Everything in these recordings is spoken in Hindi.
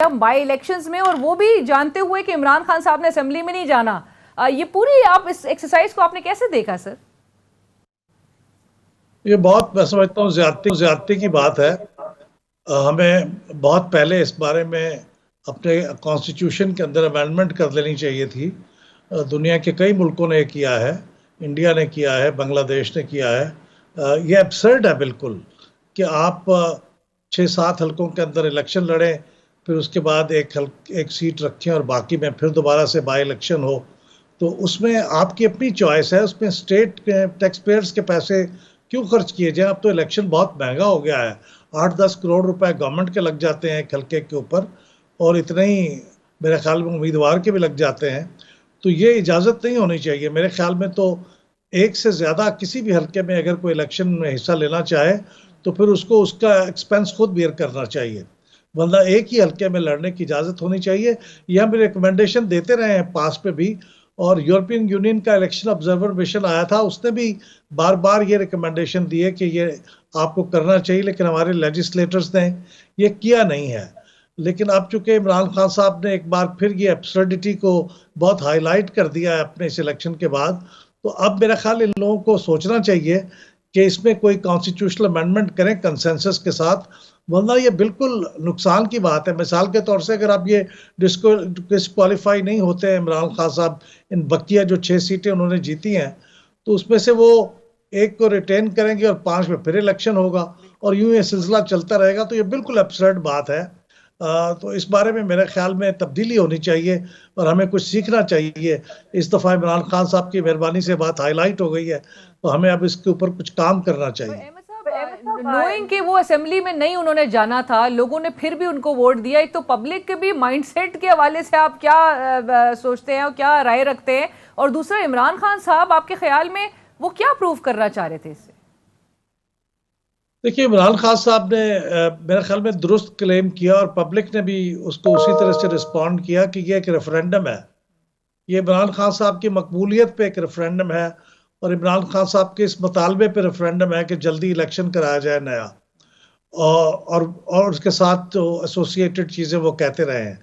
हम बाई इलेक्शंस में, और वो भी जानते हुए कि इमरान खान साहब ने असेंबली में नहीं जाना। ये पूरी आप इस एक्सरसाइज को आपने कैसे देखा सर? ये बहुत, मैं समझता हूँ, ज्यादती की बात है। हमें बहुत पहले इस बारे में अपने कॉन्स्टिट्यूशन के अंदर अमेंडमेंट कर लेनी चाहिए थी। दुनिया के कई मुल्कों ने किया है, इंडिया ने किया है, बांग्लादेश ने किया है। ये एब्सर्ड है बिल्कुल कि आप 6-7 हलकों के अंदर इलेक्शन लड़ें, फिर उसके बाद एक सीट रखें और बाकी में फिर दोबारा से बाई इलेक्शन हो। तो उसमें आपकी अपनी चॉइस है, उसमें स्टेट टैक्स पेयर्स के पैसे क्यों खर्च किए जाए। अब तो इलेक्शन बहुत महंगा हो गया है, 8-10 करोड़ रुपए गवर्नमेंट के लग जाते हैं एक हल्के के ऊपर, और इतने ही मेरे ख्याल में उम्मीदवार के भी लग जाते हैं। तो ये इजाज़त नहीं होनी चाहिए मेरे ख्याल में। तो एक से ज़्यादा किसी भी हल्के में अगर कोई इलेक्शन में हिस्सा लेना चाहे तो फिर उसको उसका एक्सपेंस खुद बेयर करना चाहिए, वरना एक ही हल्के में लड़ने की इजाज़त होनी चाहिए। यह हम रिकमेंडेशन देते रहे हैं पास पे भी, और यूरोपियन यूनियन का इलेक्शन ऑब्जर्वर मिशन आया था, उसने भी बार बार ये रिकमेंडेशन दिए कि ये आपको करना चाहिए, लेकिन हमारे लेजिस्लेटर्स ने ये किया नहीं है। लेकिन अब चूंकि इमरान खान साहब ने एक बार फिर ये एब्सर्डिटी को बहुत हाईलाइट कर दिया है अपने इस इलेक्शन के बाद, तो अब मेरा ख्याल इन लोगों को सोचना चाहिए कि इसमें कोई कॉन्स्टिट्यूशनल अमेंडमेंट करें कंसेंसस के साथ, वरना ये बिल्कुल नुकसान की बात है। मिसाल के तौर से अगर आप ये डिस्क्वालीफाई नहीं होते हैं इमरान खान साहब, इन बकिया जो 6 सीटें उन्होंने जीती हैं, तो उसमें से वो एक को रिटेन करेंगे और 5 में फिर इलेक्शन होगा, और यूं ये सिलसिला चलता रहेगा। तो ये बिल्कुल एब्सर्ड बात है। तो इस बारे में मेरे ख्याल में तब्दीली होनी चाहिए और हमें कुछ सीखना चाहिए। इस दफ़ा इमरान खान साहब की मेहरबानी से बात हाईलाइट हो गई है, तो हमें अब इसके ऊपर कुछ काम करना चाहिए। नोइंग कि वो असेंबली में नहीं उन्होंने जाना था, लोगों ने फिर भी उनको वोट दिया। एक तो पब्लिक के भी माइंडसेट के हवाले से आप क्या सोचते हैं और क्या राय रखते हैं, और दूसरा इमरान खान साहब आपके ख्याल में वो क्या प्रूव करना चाह रहे थे इससे? देखिए, इमरान खान साहब ने मेरे ख्याल में दुरुस्त क्लेम किया, और पब्लिक ने भी उसको उसी तरह से रिस्पॉन्ड किया कि ये एक रेफरेंडम है। ये इमरान खान साहब की मकबूलियत पे एक रेफरेंडम है, और इमरान खान साहब के इस मुतालबे पे रेफरेंडम है कि जल्दी इलेक्शन कराया जाए नया, और उसके साथ जो एसोसिएटेड चीज़ें वो कहते रहे हैं।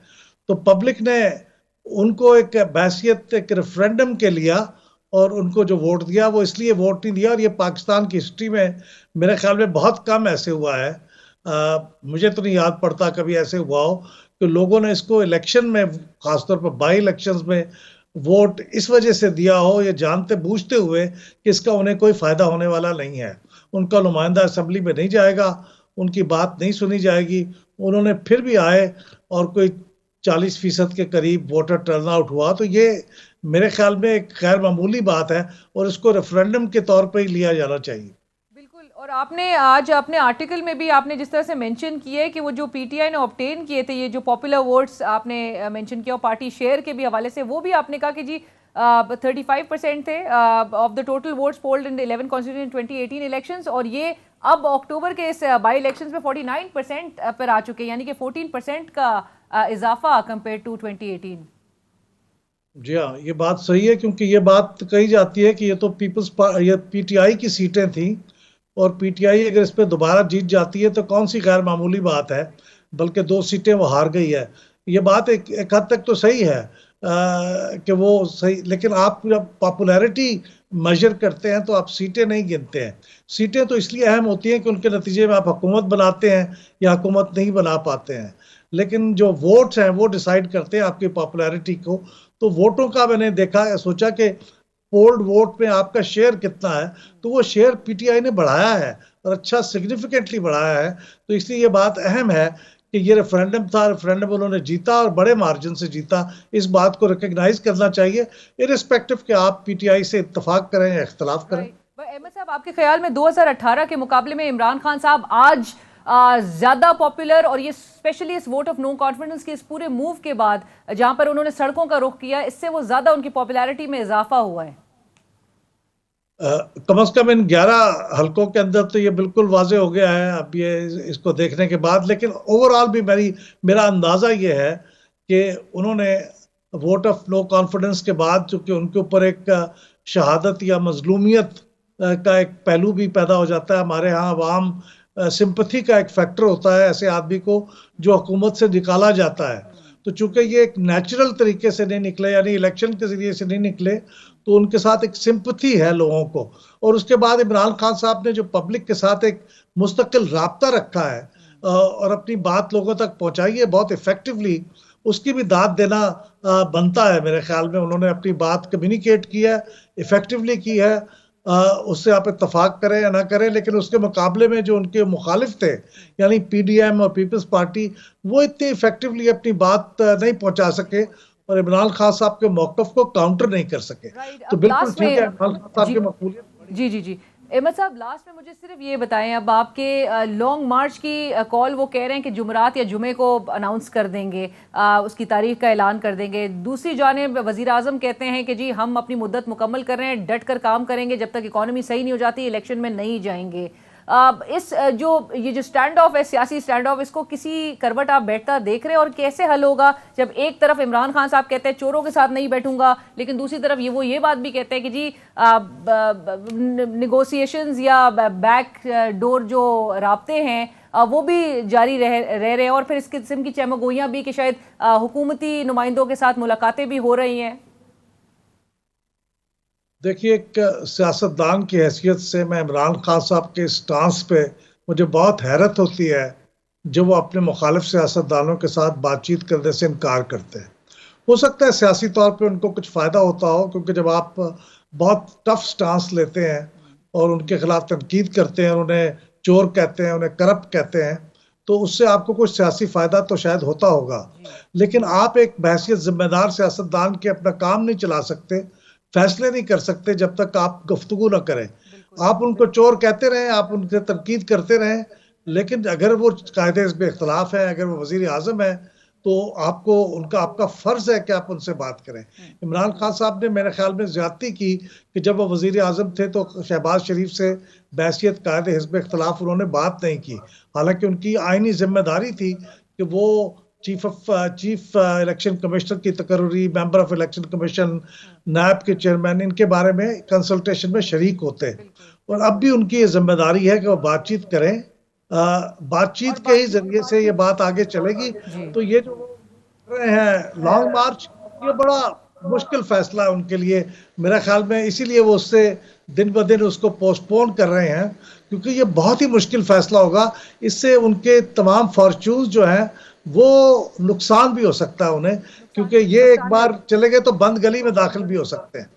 तो पब्लिक ने उनको एक बहसियत एक रेफरेंडम के लिया, और उनको जो वोट दिया वो इसलिए वोट नहीं दिया। और ये पाकिस्तान की हिस्ट्री में मेरे ख्याल में बहुत कम ऐसे हुआ है। मुझे तो नहीं याद पड़ता कभी ऐसे हुआ हो कि लोगों ने इसको इलेक्शन में, खासतौर पर बाई इलेक्शंस में, वोट इस वजह से दिया हो, ये जानते बूझते हुए कि इसका उन्हें कोई फ़ायदा होने वाला नहीं है। उनका नुमाइंदा असेंबली में नहीं जाएगा, उनकी बात नहीं सुनी जाएगी। उन्होंने फिर भी आए और कोई 40% के करीब वोटर टर्न आउट हुआ। तो ये मेरे ख्याल में एक गैर मामूली बात है, और इसको रेफरेंडम के तौर पर ही लिया जाना चाहिए। बिल्कुल। और आपने आज अपने आर्टिकल में भी आपने जिस तरह से मेंशन किया है कि वो जो पीटीआई ने ऑब्टेन किए थे, ये जो पॉपुलर वोट्स आपने मेंशन किया, और पार्टी शेयर के भी हवाले से वो भी आपने कहा कि जी 35% थे of the total votes polled in 11 constituency 2018 elections, और ये अब अक्टूबर के इस बाई इलेक्शंस में 49% पर आ चुके हैं, यानी कि 14% का इजाफा कंपेयर टू 2018। जी हाँ, ये बात सही है, क्योंकि ये बात कही जाती है कि ये तो ये पीटीआई की सीटें थी, और पीटीआई अगर इस पे दोबारा जीत जाती है तो कौन सी गैर मामूली बात है, बल्कि 2 सीटें वो हार गई है। ये बात एक हद तक तो सही है कि वो सही, लेकिन आप जब पॉपुलैरिटी मेजर करते हैं तो आप सीटें नहीं गिनते हैं। सीटें तो इसलिए अहम होती हैं कि उनके नतीजे में आप हुकूमत बनाते हैं या हुकूमत नहीं बना पाते हैं, लेकिन जो वोट्स हैं वो डिसाइड करते हैं आपकी पॉपुलैरिटी को। तो वोटों का मैंने देखा, सोचा कि पोल्ड वोट में आपका शेयर कितना है, तो वो शेयर पीटीआई ने बढ़ाया है, और अच्छा सिग्निफिकेंटली बढ़ाया है। तो इसलिए ये बात अहम है कि ये रेफरेंडम था, रेफरेंडम उन्होंने जीता और बड़े मार्जिन से जीता। इस बात को रिकग्नाइज करना चाहिए, इरिस्पेक्टिव कि आप पीटीआई से इत्तेफाक करें या इख्तलाफ करें। अहमद साहब, आपके ख्याल में 2018 के मुकाबले में इमरान खान साहब आज ज्यादा पॉपुलर, और ये स्पेशली इस वोट ऑफ नो कॉन्फिडेंस के इस पूरे मूव के बाद जहां पर उन्होंने सड़कों का रुख किया, इससे वो ज्यादा उनकी पॉपुलैरिटी में इजाफा हुआ है? कम से कम इन 11 हलकों के अंदर तो ये बिल्कुल वाजे हो गया है अब ये, इसको देखने के बाद। लेकिन ओवरऑल भी मेरा अंदाज़ा ये है कि उन्होंने वोट ऑफ नो कॉन्फिडेंस के बाद, चूंकि उनके ऊपर एक शहादत या मजलूमियत का एक पहलू भी पैदा हो जाता है। हमारे यहाँ अवाम सिंपथी का एक फैक्टर होता है ऐसे आदमी को जो हुकूमत से निकाला जाता है। तो चूंकि ये एक नेचुरल तरीके से नहीं निकले, यानी इलेक्शन के जरिए से नहीं निकले, तो उनके साथ एक सिंपथी है लोगों को। और उसके बाद इमरान खान साहब ने जो पब्लिक के साथ एक मुस्तकिल राब्ता रखा है और अपनी बात लोगों तक पहुंचाई है बहुत इफेक्टिवली, उसकी भी दाद देना बनता है मेरे ख्याल में। उन्होंने अपनी बात कम्युनिकेट की है, इफेक्टिवली की है। उससे आप इत्तफाक करें या ना करें, लेकिन उसके मुकाबले में जो उनके मुखालिफ थे यानी पीडीएम और पीपल्स पार्टी, वो इतनी इफेक्टिवली अपनी बात नहीं पहुंचा सके और इमरान खान साहब के मौक़िफ़ को काउंटर नहीं कर सके। तो बिल्कुल ठीक है, इमरान खान साहब की मकबूलियत। जी जी जी, अहमद साहब, लास्ट में मुझे सिर्फ ये बताएं, अब आपके लॉन्ग मार्च की कॉल वो कह रहे हैं कि जुमरात या जुमे को अनाउंस कर देंगे, उसकी तारीख का ऐलान कर देंगे। दूसरी जानिब वज़ीर आज़म कहते हैं कि जी हम अपनी मुद्दत मुकम्मल कर रहे हैं, डट कर काम करेंगे, जब तक इकॉनमी सही नहीं हो जाती इलेक्शन में नहीं जाएंगे। ये जो स्टैंड ऑफ है, सियासी स्टैंड ऑफ, इसको किसी करवट आप बैठता देख रहे हैं? और कैसे हल होगा जब एक तरफ इमरान खान साहब कहते हैं चोरों के साथ नहीं बैठूंगा, लेकिन दूसरी तरफ ये बात भी कहते हैं कि जी निगोशिएशंस या बैक डोर जो राब्ते हैं वो भी जारी रह रहे हैं, और फिर इस किस्म की चमगोइयां भी कि शायद हुकूमती नुमाइंदों के साथ मुलाकातें भी हो रही हैं। देखिए, एक सियासतदान की हैसियत से मैं इमरान खान साहब के स्टांस पे मुझे बहुत हैरत होती है जब वो अपने मुखालिफ सियासतदानों के साथ बातचीत करने से इनकार करते हैं। हो सकता है सियासी तौर पे उनको कुछ फ़ायदा होता हो, क्योंकि जब आप बहुत टफ स्टांस लेते हैं और उनके खिलाफ तनकीद करते हैं, उन्हें चोर कहते हैं, उन्हें करप्ट कहते हैं, तो उससे आपको कुछ सियासी फ़ायदा तो शायद होता होगा। लेकिन आप एक बहैसियत ज़िम्मेदार सियासतदान के अपना काम नहीं चला सकते, फैसले नहीं कर सकते जब तक आप गुफ्तगू ना करें। आप उनको चोर कहते रहें, आप उनसे तनकीद करते रहें, लेकिन अगर वो कायदे इसमें इख्तलाफ है, अगर वो वज़ीर आज़म है, तो आपका फ़र्ज़ है कि आप उनसे बात करें। इमरान खान साहब ने मेरे ख्याल में ज़्यादती की कि जब वो वज़ीर आज़म थे तो शहबाज शरीफ से बहैसियत कायदे हिज़्ब इख्तलाफ उन्होंने बात नहीं की। हालांकि उनकी आइनी जिम्मेदारी थी कि वो चीफ इलेक्शन कमिश्नर की तकर्री, मेंबर ऑफ इलेक्शन कमीशन, नैब के चेयरमैन, इनके बारे में कंसल्टेशन में शरीक होते हैं। और अब भी उनकी ये जिम्मेदारी है कि वो बातचीत करें। बातचीत के ही जरिए से ये बात आगे चलेगी। तो ये जो कर रहे हैं लॉन्ग मार्च, ये बड़ा मुश्किल फैसला है उनके लिए मेरा ख्याल में, इसीलिए वो उससे दिन ब दिन उसको पोस्टपोन कर रहे हैं, क्योंकि ये बहुत ही मुश्किल फैसला होगा। इससे उनके तमाम फॉर्च्यून्स जो हैं वो नुकसान भी हो सकता है उन्हें, क्योंकि ये एक बार चले गए तो बंद गली में दाखिल भी हो सकते हैं।